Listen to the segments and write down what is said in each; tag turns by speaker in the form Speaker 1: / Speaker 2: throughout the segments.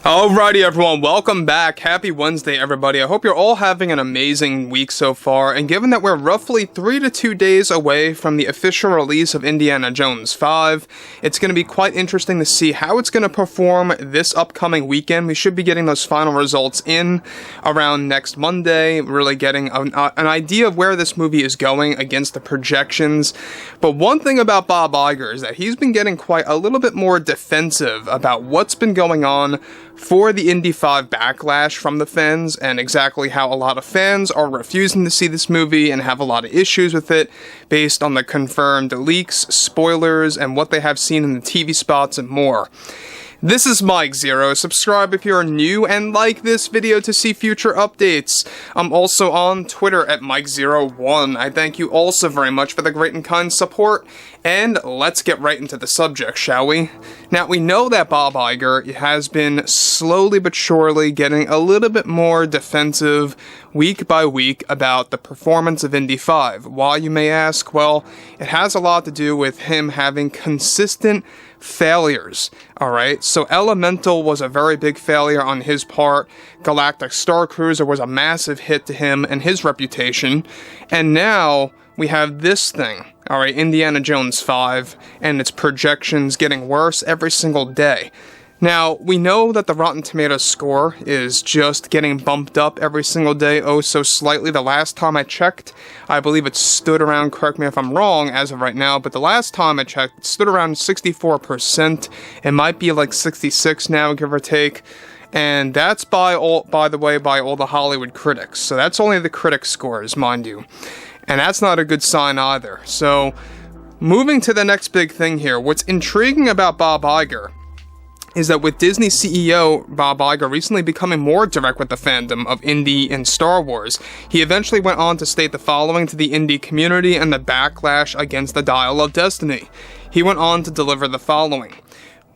Speaker 1: Alrighty everyone, welcome back. Happy Wednesday everybody. I hope you're all having an amazing week so far, and given that we're roughly 3 to 2 days away from the official release of Indiana Jones 5, it's going to be quite interesting to see how it's going to perform this upcoming weekend. We should be getting those final results in around next Monday, really getting an idea of where this movie is going against the projections. But one thing about Bob Iger is that he's been getting quite a little bit more defensive about what's been going on for the Indy 5 backlash from the fans, and exactly how a lot of fans are refusing to see this movie and have a lot of issues with it based on the confirmed leaks, spoilers, and what they have seen in the TV spots and more. This is Mike Zero. Subscribe if you're new and like this video to see future updates. I'm also on Twitter at Mike01. I thank you all so very much for the great and kind support, and let's get right into the subject, shall we? Now, we know that Bob Iger has been slowly but surely getting a little bit more defensive week by week about the performance of Indy 5. Why, you may ask? Well, it has a lot to do with him having consistent failures. Alright, so Elemental was a very big failure on his part. Galactic Star Cruiser was a massive hit to him and his reputation. And now we have this thing, alright, Indiana Jones 5, and its projections getting worse every single day. Now, we know that the Rotten Tomatoes score is just getting bumped up every single day, oh so slightly. The last time I checked, I believe it stood around, correct me if I'm wrong as of right now, but the last time I checked, it stood around 64%. It might be like 66 now, give or take. And that's by all the Hollywood critics. So that's only the critic scores, mind you. And that's not a good sign either. So, moving to the next big thing here, what's intriguing about Bob Iger is that with Disney CEO Bob Iger recently becoming more direct with the fandom of Indy and Star Wars, he eventually went on to state the following to the Indy community and the backlash against the Dial of Destiny. He went on to deliver the following.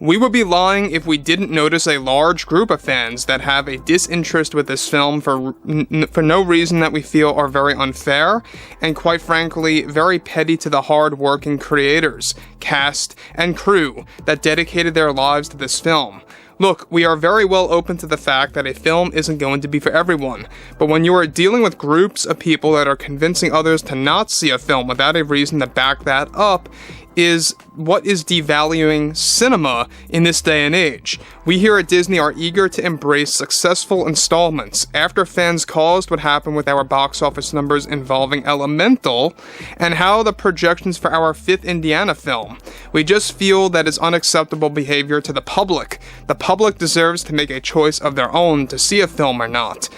Speaker 1: We would be lying if we didn't notice a large group of fans that have a disinterest with this film for no reason that we feel are very unfair, and quite frankly, very petty to the hard-working creators, cast, and crew that dedicated their lives to this film. Look, we are very well open to the fact that a film isn't going to be for everyone, but when you are dealing with groups of people that are convincing others to not see a film without a reason to back that up, is what is devaluing cinema in this day and age. We here at Disney are eager to embrace successful installments after fans caused what happened with our box office numbers involving Elemental and how the projections for our 5th Indiana film. We just feel that is unacceptable behavior to the public. The public deserves to make a choice of their own to see a film or not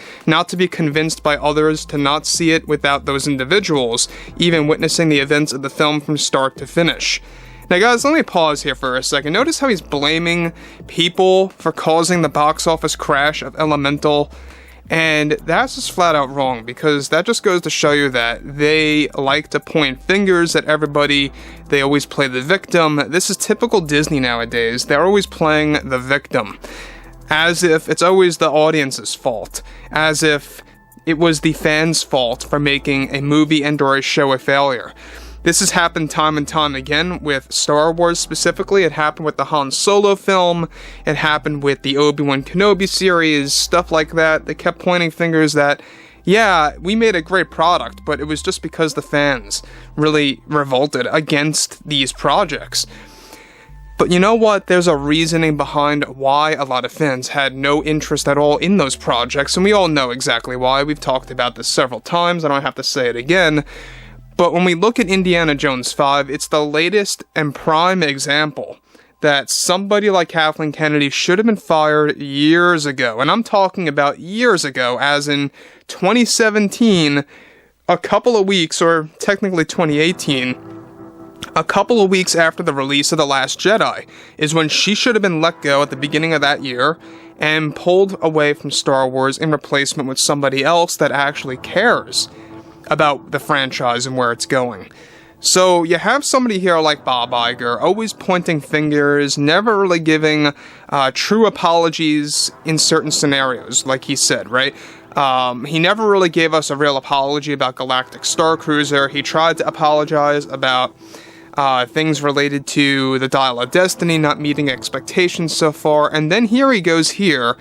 Speaker 1: to be convinced by others to not see it without those individuals even witnessing the events of the film from start to finish. Now guys, let me pause here for a second. Notice how he's blaming people for causing the box office crash of Elemental, and that's just flat out wrong, because that just goes to show you that they like to point fingers at everybody. They always play the victim. This is typical Disney nowadays. They're always playing the victim, as if it's always the audience's fault, as if it was the fans' fault for making a movie and or a show a failure. This has happened time and time again with Star Wars specifically. It happened with the Han Solo film. It happened with the Obi-Wan Kenobi series, stuff like that. They kept pointing fingers that, yeah, we made a great product, but it was just because the fans really revolted against these projects. But you know what? There's a reasoning behind why a lot of fans had no interest at all in those projects, and we all know exactly why. We've talked about this several times. I don't have to say it again. But when we look at Indiana Jones 5, it's the latest and prime example that somebody like Kathleen Kennedy should have been fired years ago. And I'm talking about years ago, as in 2017, a couple of weeks, or technically 2018, a couple of weeks after the release of The Last Jedi, is when she should have been let go at the beginning of that year and pulled away from Star Wars in replacement with somebody else that actually cares about the franchise and where it's going. So you have somebody here like Bob Iger, always pointing fingers, never really giving true apologies in certain scenarios, like he said, right? He never really gave us a real apology about Galactic Star Cruiser. He tried to apologize about things related to the Dial of Destiny not meeting expectations so far, and then here he goes here,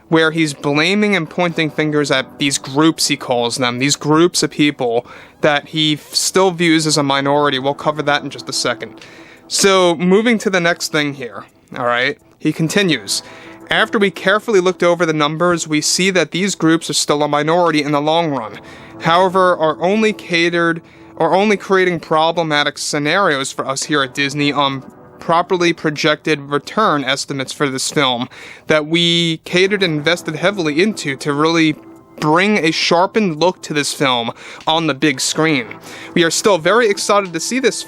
Speaker 1: where he's blaming and pointing fingers at these groups, he calls them, these groups of people that he still views as a minority. We'll cover that in just a second. So, moving to the next thing here, alright, he continues. After we carefully looked over the numbers, we see that these groups are still a minority in the long run. However, are only creating problematic scenarios for us here at Disney on properly projected return estimates for this film that we catered and invested heavily into to really bring a sharpened look to this film on the big screen. We are still very excited to see this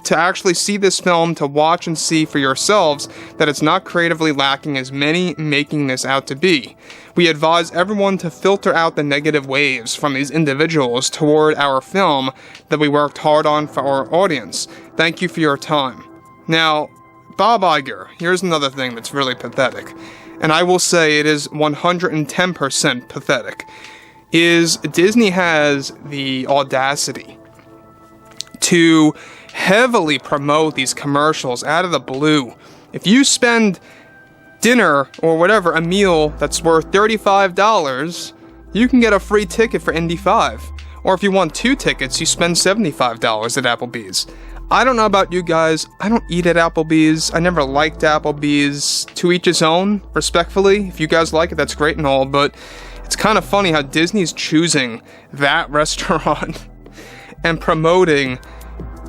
Speaker 1: to actually see this film, to watch and see for yourselves that it's not creatively lacking as many making this out to be. We advise everyone to filter out the negative waves from these individuals toward our film that we worked hard on for our audience. Thank you for your time. Now, Bob Iger, here's another thing that's really pathetic, and I will say it is 110% pathetic, is Disney has the audacity to heavily promote these commercials out of the blue. If you spend dinner or whatever, a meal that's worth $35, you can get a free ticket for Indy 5. Or if you want 2 tickets, you spend $75 at Applebee's. I don't know about you guys, I don't eat at Applebee's. I never liked Applebee's. To each his own, respectfully. If you guys like it, that's great and all, but it's kind of funny how Disney's choosing that restaurant and promoting,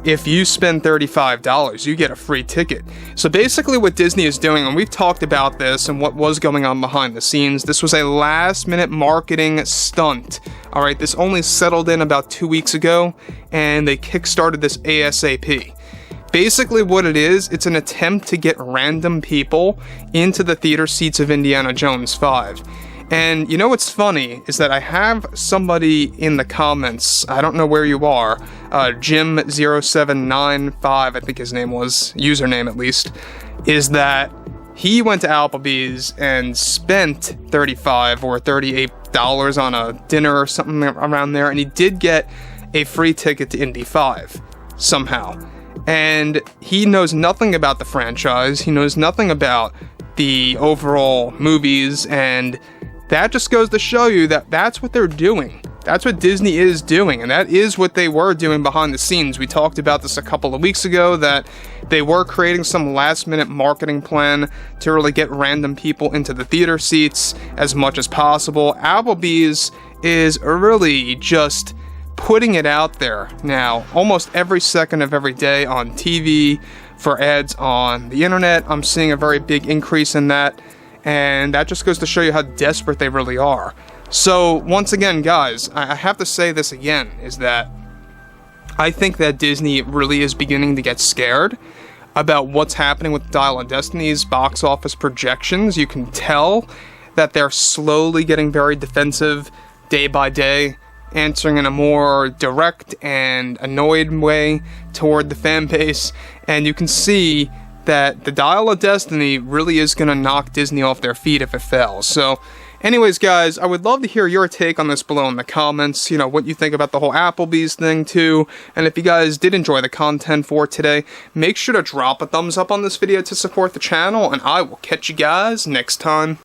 Speaker 1: if you spend $35, you get a free ticket. So basically what Disney is doing, and we've talked about this and what was going on behind the scenes, this was a last-minute marketing stunt. Alright, this only settled in about 2 weeks ago, and they kickstarted this ASAP. Basically what it is, it's an attempt to get random people into the theater seats of Indiana Jones 5. And you know what's funny is that I have somebody in the comments, I don't know where you are, Jim0795, I think his name was, username at least, is that he went to Applebee's and spent $35 or $38 on a dinner or something around there, and he did get a free ticket to Indy 5, somehow. And he knows nothing about the franchise, he knows nothing about the overall movies, and that just goes to show you that that's what they're doing. That's what Disney is doing, and that is what they were doing behind the scenes. We talked about this a couple of weeks ago, that they were creating some last-minute marketing plan to really get random people into the theater seats as much as possible. Applebee's is really just putting it out there now, almost every second of every day on TV, for ads on the internet. I'm seeing a very big increase in that. And that just goes to show you how desperate they really are. So, once again, guys, I have to say this again, is that I think that Disney really is beginning to get scared about what's happening with Dial of Destiny's box office projections. You can tell that they're slowly getting very defensive day by day, answering in a more direct and annoyed way toward the fan base, and you can see that the Dial of Destiny really is going to knock Disney off their feet if it fails. So, anyways, guys, I would love to hear your take on this below in the comments, you know, what you think about the whole Applebee's thing, too, and if you guys did enjoy the content for today, make sure to drop a thumbs up on this video to support the channel, and I will catch you guys next time.